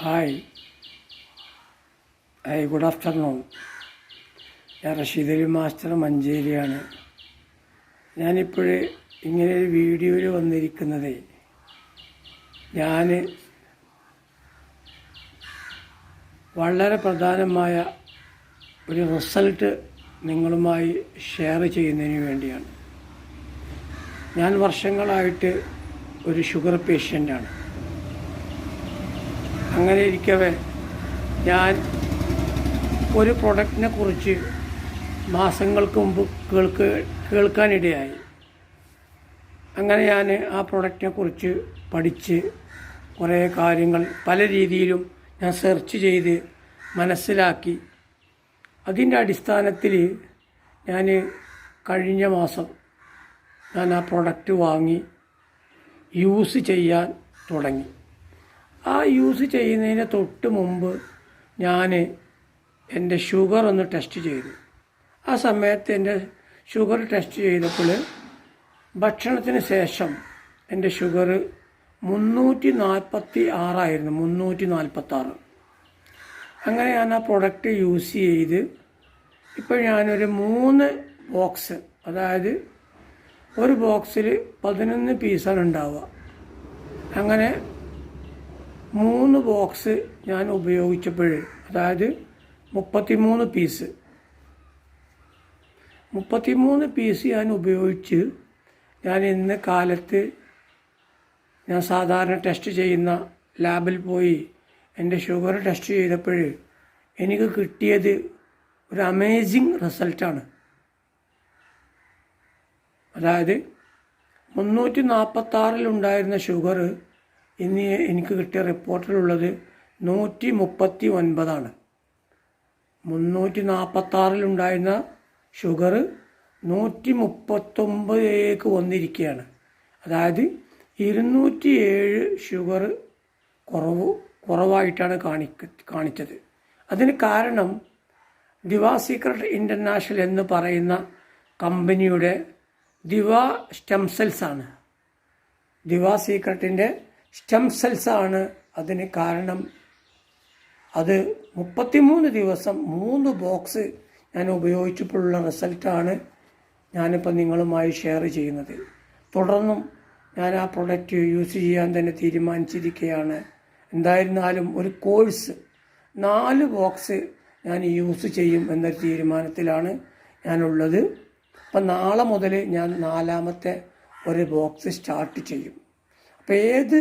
Hi good afternoon. ഞാൻ Rasheed Ali master മഞ്ചേരിയാണ്. ഞാനിപ്പോൾ ഇങ്ങനെ ഒരു വീഡിയോയിൽ വന്നിരിക്കുന്നത് ഞാൻ വളരെ പ്രധാനമായ ഒരു റിസൾട്ട് നിങ്ങളുമായി ഷെയർ ചെയ്യുന്നതിന് വേണ്ടിയാണ്. ഞാൻ വർഷങ്ങളായിട്ട് ഒരു ഷുഗർ പേഷ്യൻ്റാണ്. അങ്ങനെ ഇരിക്കവേ ഞാൻ ഒരു പ്രൊഡക്റ്റിനെ കുറിച്ച് മാസങ്ങൾക്ക് മുമ്പ് കേൾക്കാനിടയായി. അങ്ങനെ ഞാൻ ആ പ്രൊഡക്റ്റിനെ കുറിച്ച് പഠിച്ച് കുറേ കാര്യങ്ങൾ പല രീതിയിലും ഞാൻ സെർച്ച് ചെയ്ത് മനസ്സിലാക്കി. അതിൻ്റെ അടിസ്ഥാനത്തിൽ ഞാൻ കഴിഞ്ഞ മാസം ഞാൻ ആ പ്രൊഡക്റ്റ് വാങ്ങി യൂസ് ചെയ്യാൻ തുടങ്ങി. ആ യൂസ് ചെയ്യുന്നതിന് തൊട്ട് മുമ്പ് ഞാൻ എൻ്റെ ഷുഗർ ഒന്ന് ടെസ്റ്റ് ചെയ്തു. ആ സമയത്ത് എൻ്റെ ഷുഗർ ടെസ്റ്റ് ചെയ്തപ്പോൾ ഭക്ഷണത്തിന് ശേഷം എൻ്റെ ഷുഗർ 346 ആയിരുന്നു. 346. അങ്ങനെ ഞാൻ ആ പ്രൊഡക്റ്റ് യൂസ് ചെയ്ത് ഇപ്പോൾ ഞാനൊരു 3 ബോക്സ്, അതായത് ഒരു ബോക്സിൽ 11 പീസാണ് ഉണ്ടാവുക. അങ്ങനെ 3 ബോക്സ് ഞാൻ ഉപയോഗിച്ചപ്പോൾ, അതായത് 33 പീസ് ഞാൻ ഉപയോഗിച്ച് ഞാൻ ഇന്ന് കാലത്ത് ഞാൻ സാധാരണ ടെസ്റ്റ് ചെയ്യുന്ന ലാബിൽ പോയി എൻ്റെ ഷുഗർ ടെസ്റ്റ് ചെയ്തപ്പോൾ എനിക്ക് കിട്ടിയത് ഒരു അമേസിങ് റിസൾട്ടാണ്. അതായത് 346 ഷുഗർ ഇന്ന് എനിക്ക് കിട്ടിയ റിപ്പോർട്ടിലുള്ളത് 139 ആണ്. 346 ഷുഗർ 139 വന്നിരിക്കുകയാണ്. അതായത് 207 ഷുഗർ കുറവായിട്ടാണ് കാണിച്ചത്. അതിന് കാരണം ദിവ സീക്രട്ട് ഇൻ്റർനാഷണൽ എന്ന് പറയുന്ന കമ്പനിയുടെ ദിവ സ്റ്റെം സെൽസ് ആണ്. ദിവ സീക്രട്ടിൻ്റെ സ്റ്റെം സെൽസ് ആണ് അതിന് കാരണം. അത് 33 ദിവസം 3 ബോക്സ് ഞാൻ ഉപയോഗിച്ചപ്പോഴുള്ള റിസൾട്ടാണ് ഞാനിപ്പോൾ നിങ്ങളുമായി ഷെയർ ചെയ്യുന്നത്. തുടർന്നും ഞാൻ ആ പ്രൊഡക്റ്റ് യൂസ് ചെയ്യാൻ തന്നെ തീരുമാനിച്ചിരിക്കുകയാണ്. എന്തായിരുന്നാലും ഒരു കോഴ്സ് 4 ബോക്സ് ഞാൻ യൂസ് ചെയ്യും എന്നൊരു തീരുമാനത്തിലാണ് ഞാനുള്ളത്. അപ്പം നാളെ മുതൽ ഞാൻ 4ാമത്തെ ഒരു ബോക്സ് സ്റ്റാർട്ട് ചെയ്യും. അപ്പോൾ ഏത്